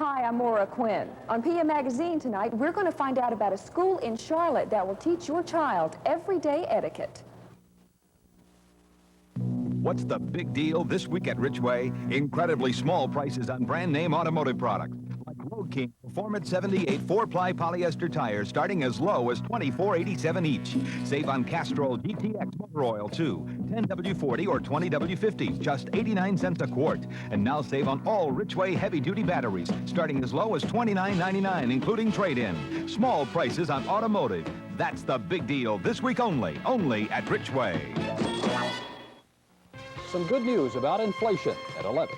Hi, I'm Mora Quinn. On PM Magazine tonight, we're going to find out about a school in Charlotte that will teach your child everyday etiquette. What's the big deal this week at Ridgeway? Incredibly small prices on brand name automotive products. Like Road King Performance 78 4-ply polyester tires starting as low as $24.87 each. Save on Castrol GTX motor oil too. 10W40 or 20W50, just 89 cents a quart. And now save on all Ridgeway heavy-duty batteries starting as low as $29.99, including trade-in. Small prices on automotive. That's the big deal this week only at Ridgeway. Some good news about inflation at 11.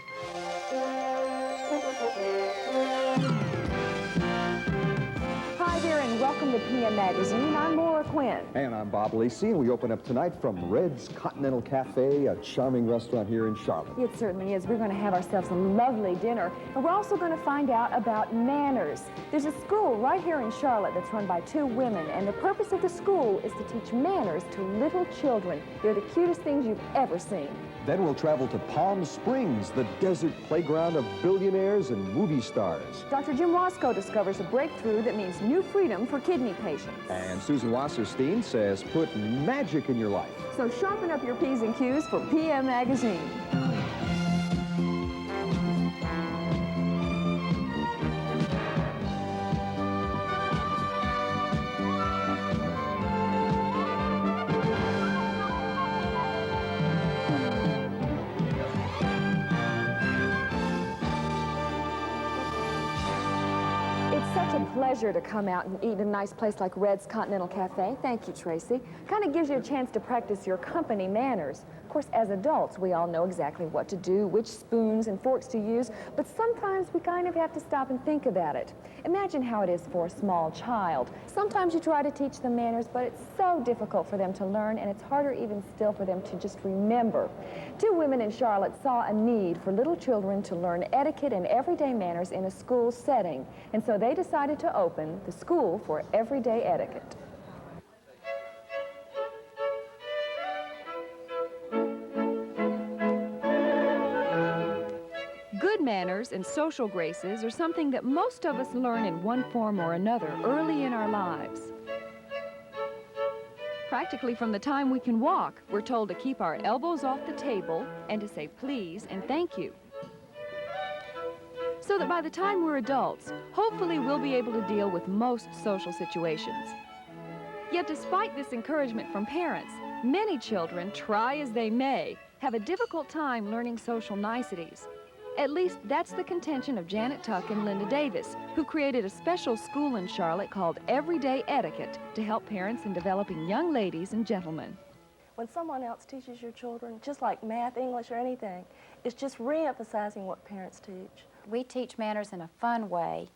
Hi there, and welcome to PM Magazine. I'm Mora Quinn. And I'm Bob Lacy, and we open up tonight from Red's Continental Cafe, a charming restaurant here in Charlotte. It certainly is. We're going to have ourselves a lovely dinner, and we're also going to find out about manners. There's a school right here in Charlotte that's run by two women, and the purpose of the school is to teach manners to little children. They're the cutest things you've ever seen. Then we'll travel to Palm Springs, the desert playground of billionaires and movie stars. Dr. Jim Roscoe discovers a breakthrough that means new freedom for kidney patients. And Susan Wasserstein says, put magic in your life. So sharpen up your P's and Q's for PM Magazine. Pleasure to come out and eat in a nice place like Red's Continental Cafe. Thank you, Tracy. Kind of gives you a chance to practice your company manners. Of course, as adults, we all know exactly what to do, which spoons and forks to use, but sometimes we kind of have to stop and think about it. Imagine how it is for a small child. Sometimes you try to teach them manners, but it's so difficult for them to learn, and it's harder even still for them to just remember. Two women in Charlotte saw a need for little children to learn etiquette and everyday manners in a school setting, and so they decided to open the School for Everyday Etiquette. Good manners and social graces are something that most of us learn in one form or another early in our lives. Practically from the time we can walk, we're told to keep our elbows off the table and to say please and thank you. So that by the time we're adults, hopefully we'll be able to deal with most social situations. Yet despite this encouragement from parents, many children, try as they may, have a difficult time learning social niceties. At least that's the contention of Janet Tuck and Linda Davis, who created a special school in Charlotte called Everyday Etiquette to help parents in developing young ladies and gentlemen. When someone else teaches your children, just like math, English, or anything, it's just re-emphasizing what parents teach. We teach manners in a fun way,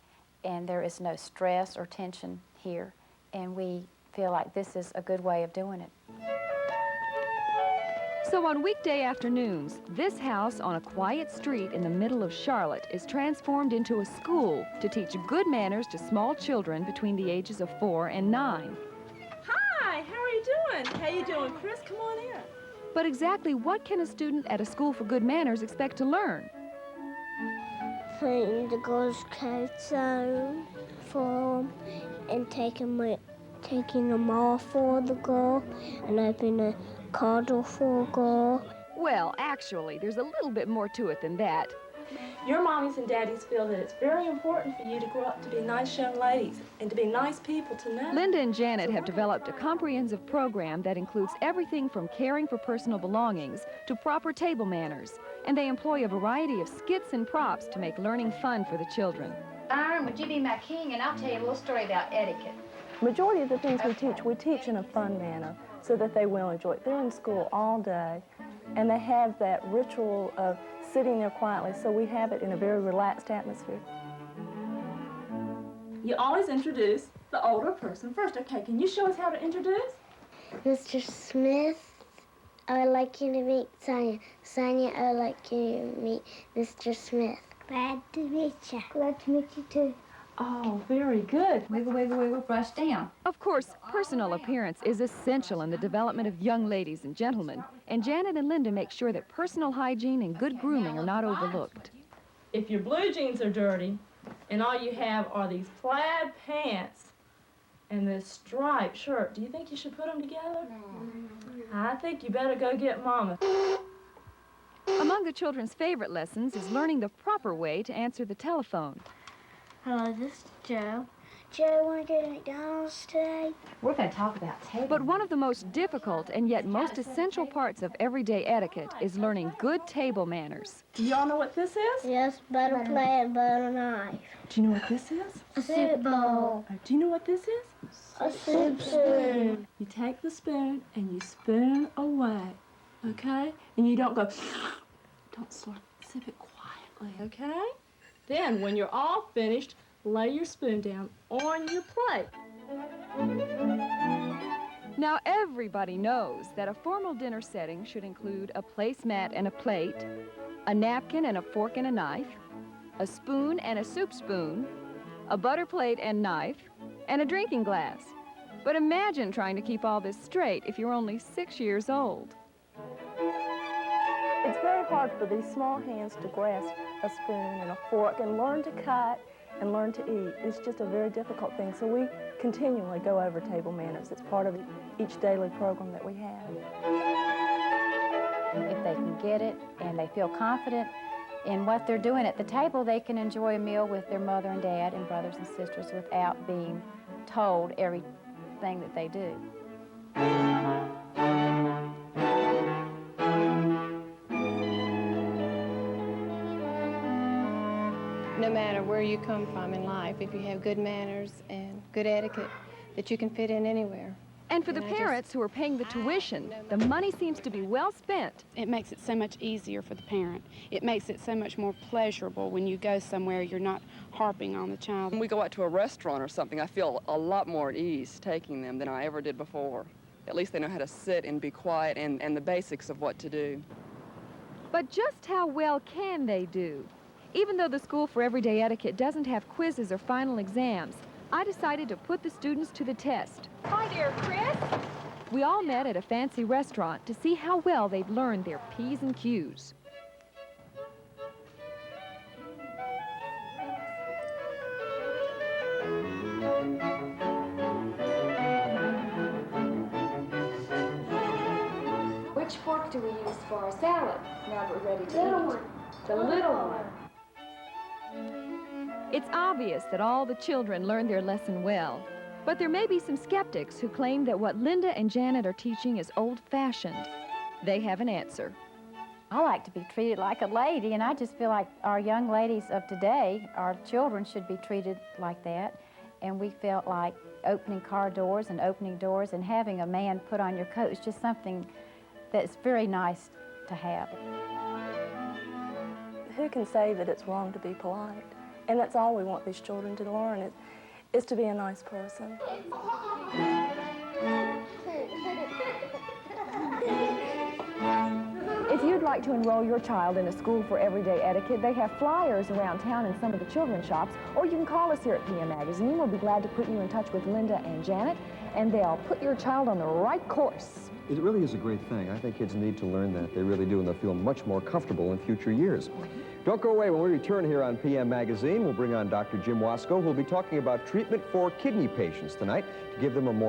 and there is no stress or tension here, and we feel like this is a good way of doing it. So on weekday afternoons, this house on a quiet street in the middle of Charlotte is transformed into a school to teach good manners to small children between the ages of 4 and 9. Hi, how are you doing? How you doing, Chris? Come on in. But exactly what can a student at a school for good manners expect to learn? Putting the girls' coats on for them and taking them off for the girl and opening a car door for a girl. Well, actually, there's a little bit more to it than that. Your mommies and daddies feel that it's very important for you to grow up to be nice young ladies and to be nice people to know. Linda and Janet have developed a comprehensive program that includes everything from caring for personal belongings to proper table manners, and they employ a variety of skits and props to make learning fun for the children. Iron, would you be my king, and I'll tell you a little story about etiquette. Majority of the things we teach in a fun manner so that they will enjoy it. They're in school all day, and they have that ritual of sitting there quietly, so we have it in a very relaxed atmosphere. You always introduce the older person first. Okay, can you show us how to introduce? Mr. Smith, I would like you to meet Sonia. Sonia, I would like you to meet Mr. Smith. Glad to meet you. Glad to meet you too. Oh, very good. Wiggle, wiggle, wiggle, brush down. Of course, personal appearance is essential in the development of young ladies and gentlemen, and Janet and Linda make sure that personal hygiene and good grooming are not overlooked. If your blue jeans are dirty, and all you have are these plaid pants and this striped shirt. Do you think you should put them together? No. I think you better go get Mama. Among the children's favorite lessons is learning the proper way to answer the telephone. Hello, this is Joe. Joe, want to go to McDonald's today? We're going to talk about table. But one of the most difficult and yet most essential parts of everyday etiquette is learning good table manners. Do y'all know what this is? Yes, butter plate and butter knife. Do you know what this is? A soup bowl. Do you know what this is? A soup spoon. You take the spoon and you spoon away, okay? And you don't go, don't slurp, sip it quietly, okay? Then, when you're all finished, lay your spoon down on your plate. Now everybody knows that a formal dinner setting should include a placemat and a plate, a napkin and a fork and a knife, a spoon and a soup spoon, a butter plate and knife, and a drinking glass. But imagine trying to keep all this straight if you're only 6 years old. It's very hard for these small hands to grasp a spoon and a fork and learn to cut and learn to eat. It's just a very difficult thing. So we continually go over table manners. It's part of each daily program that we have. If they can get it and they feel confident in what they're doing at the table, they can enjoy a meal with their mother and dad and brothers and sisters without being told everything that they do. No matter where you come from in life, if you have good manners and good etiquette, that you can fit in anywhere. And for the parents who are paying the tuition, the money seems to be well spent. It makes it so much easier for the parent. It makes it so much more pleasurable when you go somewhere, you're not harping on the child. When we go out to a restaurant or something, I feel a lot more at ease taking them than I ever did before. At least they know how to sit and be quiet and the basics of what to do. But just how well can they do? Even though the School for Everyday Etiquette doesn't have quizzes or final exams, I decided to put the students to the test. Hi there, Chris. We all met at a fancy restaurant to see how well they'd learned their P's and Q's. Which fork do we use for our salad now that we're ready to eat? The little one. It's obvious that all the children learned their lesson well, but there may be some skeptics who claim that what Linda and Janet are teaching is old-fashioned. They have an answer. I like to be treated like a lady, and I just feel like our young ladies of today, our children, should be treated like that. And we felt like opening car doors and opening doors and having a man put on your coat is just something that's very nice to have. Who can say that it's wrong to be polite? And that's all we want these children to learn, is to be a nice person. If you'd like to enroll your child in a School for Everyday Etiquette, they have flyers around town in some of the children's shops, or you can call us here at PM Magazine. We'll be glad to put you in touch with Linda and Janet, and they'll put your child on the right course. It really is a great thing. I think kids need to learn that. They really do, and they'll feel much more comfortable in future years. Don't go away. When we return here on PM Magazine, we'll bring on Dr. Jim Wasco, who will be talking about treatment for kidney patients tonight to give them a more